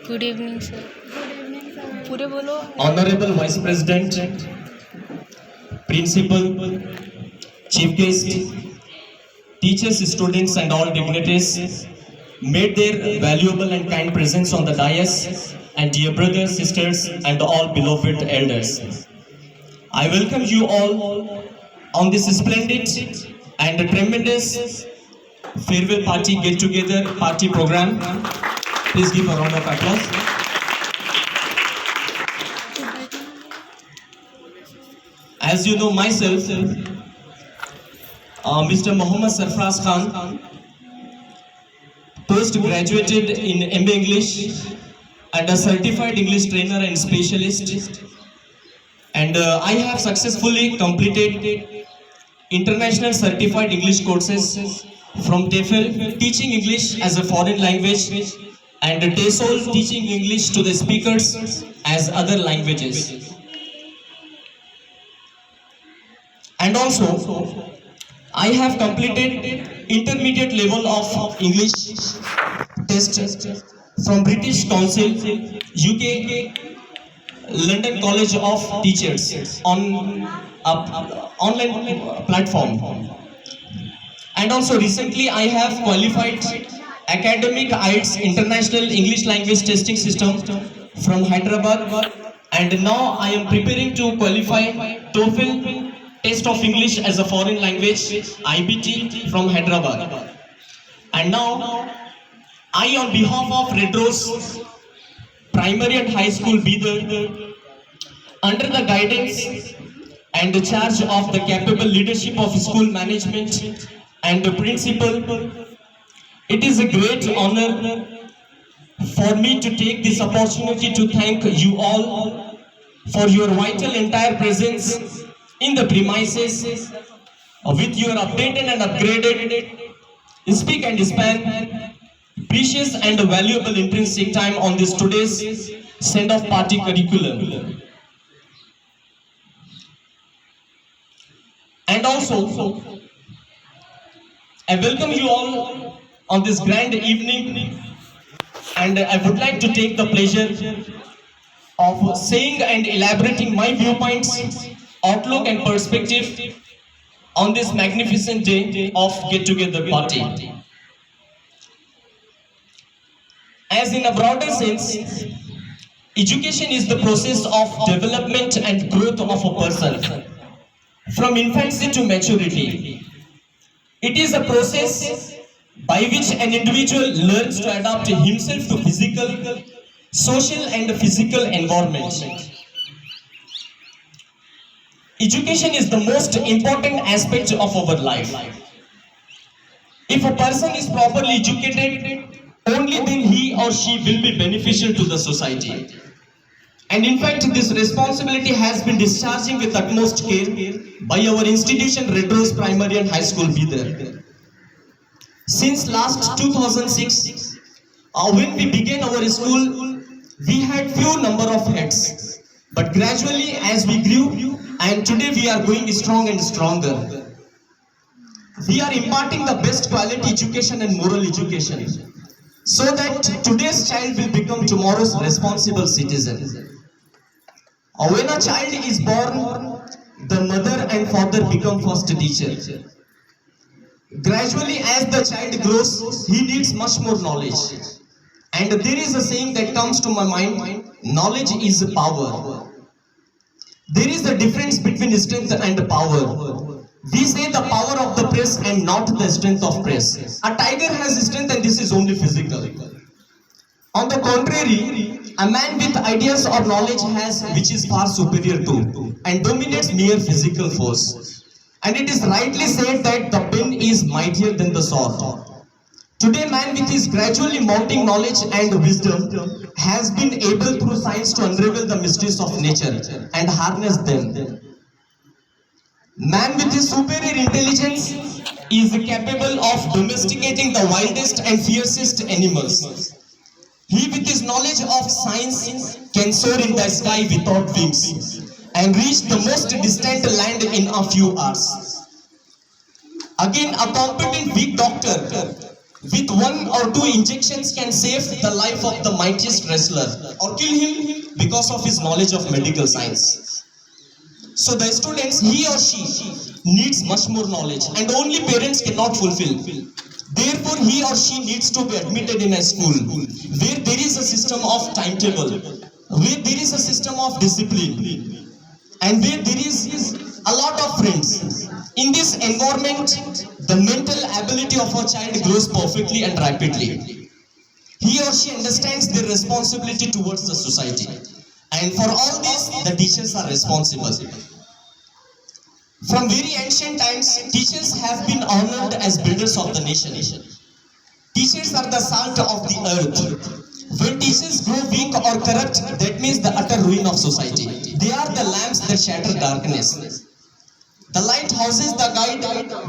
Good evening sir. पूरे बोलो। Honorable Vice President, Principal, Chief Guest, teachers, students, and all dignitaries made their valuable and kind presence on the dais, and dear brothers, sisters, and all beloved elders. I welcome you all on this splendid and tremendous farewell party get-together party program. Please give a round of applause. As you know myself, Mr. Mohammad Sarfaraz Khan, post-graduated in MA English and a certified English trainer and specialist. And I have successfully completed international certified English courses from TEFL, teaching English as a foreign language, and TESOL, teaching English to the speakers as other languages. And also, I have completed intermediate level of English test from British Council, UK, London College of Teachers on online platform. And also recently I have qualified academic IELTS International English Language Testing System from Hyderabad, and now I am preparing to qualify TOEFL Test of English as a Foreign Language IBT from Hyderabad. And now I, on behalf of Red Rose Primary and High School Bidar, under the guidance and the charge of the capable leadership of school management and the principal, it is a great honor for me to take this opportunity to thank you all for your vital entire presence in the premises with your updated and upgraded speak and span precious and valuable intrinsic time on this today's send-off party curriculum. And also, I welcome you all on this grand evening, and I would like to take the pleasure of saying and elaborating my viewpoints, outlook and perspective on this magnificent day of get-together party. As in a broader sense, education is the process of development and growth of a person from infancy to maturity. It is a process by which an individual learns to adapt himself to physical, social and physical environment. Education is the most important aspect of our life. If a person is properly educated, only then he or she will be beneficial to the society. And in fact, this responsibility has been discharging with utmost care by our institution Red Rose Primary and High School Bidar. Since last 2006, when we began our school, we had few number of heads. But gradually as we grew, and today we are going strong and stronger. We are imparting the best quality education and moral education, so that today's child will become tomorrow's responsible citizen. When a child is born, the mother and father become first teacher. Gradually as the child grows, he needs much more knowledge. And there is a saying that comes to my mind, knowledge is power. There is a difference between strength and power. We say the power of the press and not the strength of press. A tiger has strength and this is only physical. On the contrary, a man with ideas or knowledge has which is far superior to and dominates mere physical force. And it is rightly said that the pen is mightier than the sword. Today man with his gradually mounting knowledge and wisdom has been able through science to unravel the mysteries of nature and harness them. Man with his superior intelligence is capable of domesticating the wildest and fiercest animals. He with his knowledge of science can soar in the sky without wings and reach the most distant land in a few hours. Again, a competent weak doctor with one or two injections can save the life of the mightiest wrestler or kill him because of his knowledge of medical science. So the students, he or she needs much more knowledge and only parents cannot fulfill. Therefore, he or she needs to be admitted in a school where there is a system of timetable, where there is a system of discipline, and where there is a lot of friends. In this environment, the mental ability of a child grows perfectly and rapidly. He or she understands their responsibility towards the society. And for all this, the teachers are responsible. From very ancient times, teachers have been honored as builders of the nation. Teachers are the salt of the earth. When teachers grow weak or corrupt, that means the utter ruin of society. They are the lamps that shatter darkness. The lighthouses that guide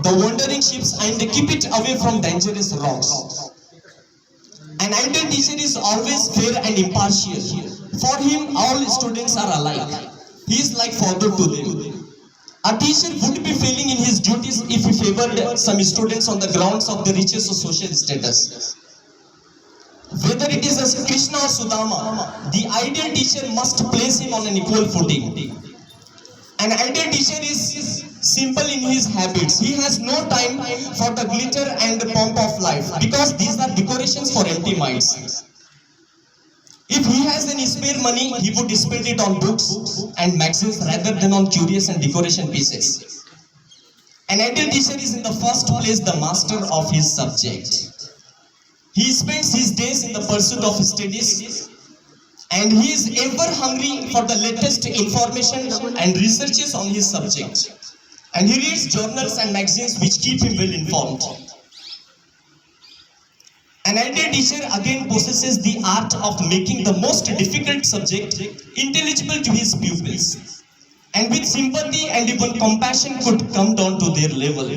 the wandering ships and keep it away from dangerous rocks. An ideal teacher is always fair and impartial. For him, all students are alike. He is like father to them. A teacher would be failing in his duties if he favored some students on the grounds of the riches or social status. Whether it is a Krishna or Sudama, the ideal teacher must place him on an equal footing. An ideal teacher is simple in his habits. He has no time for the glitter and the pomp of life because these are decorations for empty minds. If he has any spare money, he would spend it on books and magazines rather than on curious and decoration pieces. An ideal teacher is in the first place the master of his subject. He spends his days in the pursuit of studies and he is ever hungry for the latest information and researches on his subject. And he reads journals and magazines which keep him well informed. An ideal teacher again possesses the art of making the most difficult subject intelligible to his pupils, and with sympathy and even compassion could come down to their level.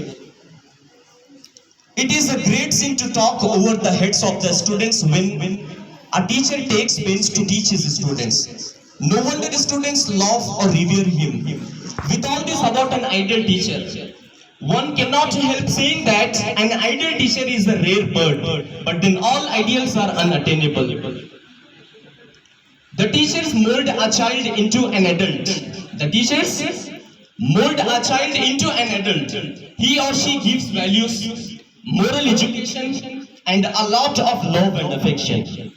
It is a great sin to talk over the heads of the students when a teacher takes pains to teach his students. No wonder the students love or revere him. With all this about an ideal teacher, one cannot help saying that an ideal teacher is a rare bird, but then all ideals are unattainable. The teachers mold a child into an adult. The teachers mold a child into an adult. He or she gives values, moral education, and a lot of love and affection.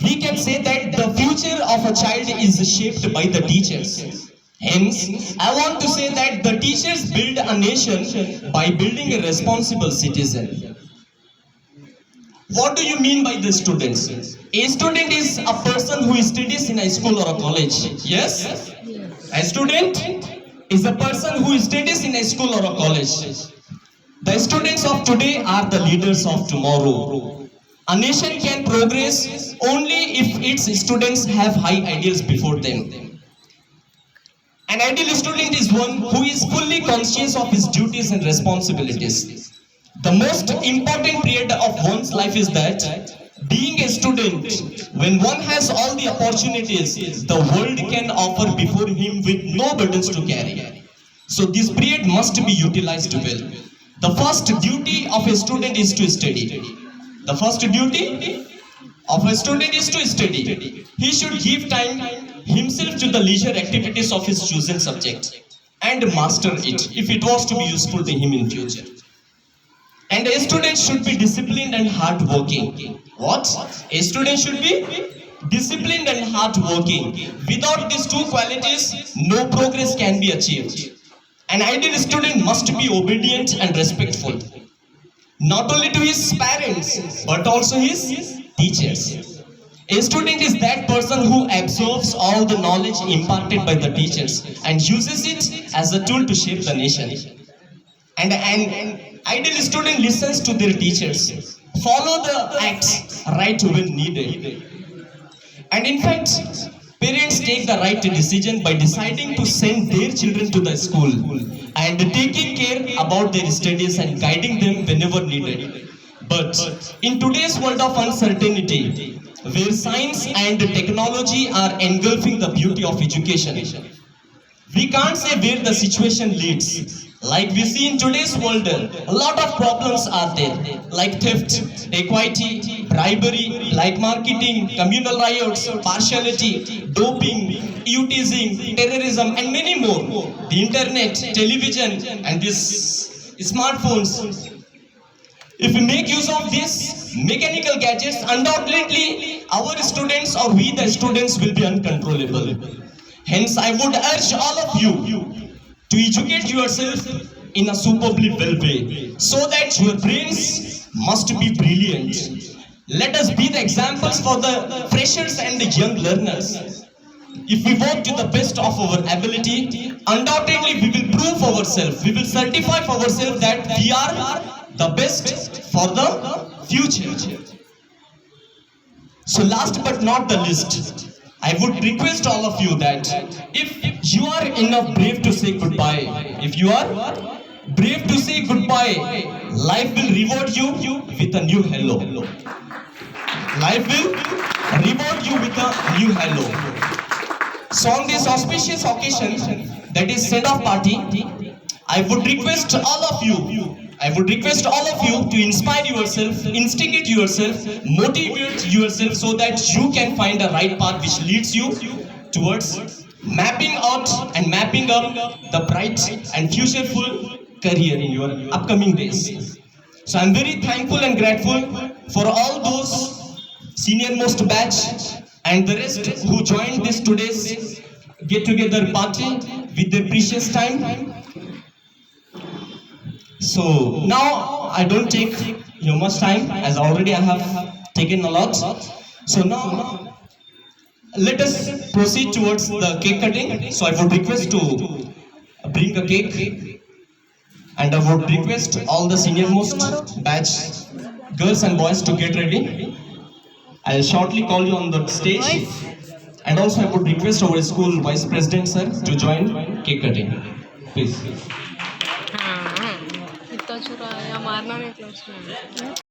We can say that the future of a child is shaped by the teachers. Hence, I want to say that the teachers build a nation by building a responsible citizen. What do you mean by the students? A student is a person who studies in a school or a college. Yes? A student is a person who studies in a school or a college. The students of today are the leaders of tomorrow. A nation can progress only if its students have high ideals before them. An ideal student is one who is fully conscious of his duties and responsibilities. The most important period of one's life is that being a student, when one has all the opportunities the world can offer before him with no burdens to carry. So this period must be utilized well. The first duty of a student is to study. The first duty of a student is to study. He should give time himself to the leisure activities of his chosen subject and master it if it was to be useful to him in future. And a student should be disciplined and hardworking. What? A student should be disciplined and hardworking. Without these two qualities, no progress can be achieved. An ideal student must be obedient and respectful, not only to his parents, but also his teachers. A student is that person who absorbs all the knowledge imparted by the teachers and uses it as a tool to shape the nation. And an ideal student listens to their teachers, follow the acts right when needed. And in fact, parents take the right decision by deciding to send their children to the school and taking care about their studies and guiding them whenever needed. But in today's world of uncertainty, where science and technology are engulfing the beauty of education, we can't say where the situation leads. Like we see in today's world, a lot of problems are there, like theft, equity, bribery, light marketing, communal riots, partiality, doping, teasing, terrorism, and many more. The internet, television, and these smartphones. If we make use of these mechanical gadgets, undoubtedly our students or we the students will be uncontrollable. Hence, I would urge all of you to educate yourself in a superbly well way, so that your brains must be brilliant. Let us be the examples for the freshers and the young learners. If we work to the best of our ability, undoubtedly we will prove ourselves, we will certify for ourselves that we are the best for the future. So last but not the least, I would request all of you that if you are enough brave to say goodbye, if you are brave to say goodbye, life will reward you with a new hello. Life will reward you with a new hello. So on this auspicious occasion, that is send-off party, I would request all of you to inspire yourself, instigate yourself, motivate yourself so that you can find the right path which leads you towards mapping out and mapping up the bright and futureful career in your upcoming days. So I'm very thankful and grateful for all those senior most batch and the rest who joined this today's get-together party with their precious time. So now I don't take your much time, as already I have taken a lot. So now let us proceed towards the cake cutting. So I would request to bring a cake, and I would request all the senior most batch girls and boys to get ready. I'll shortly call you on the stage, and also I would request our school vice president sir to join cake cutting. Please. इतना चुरा या मारना नहीं था उसमें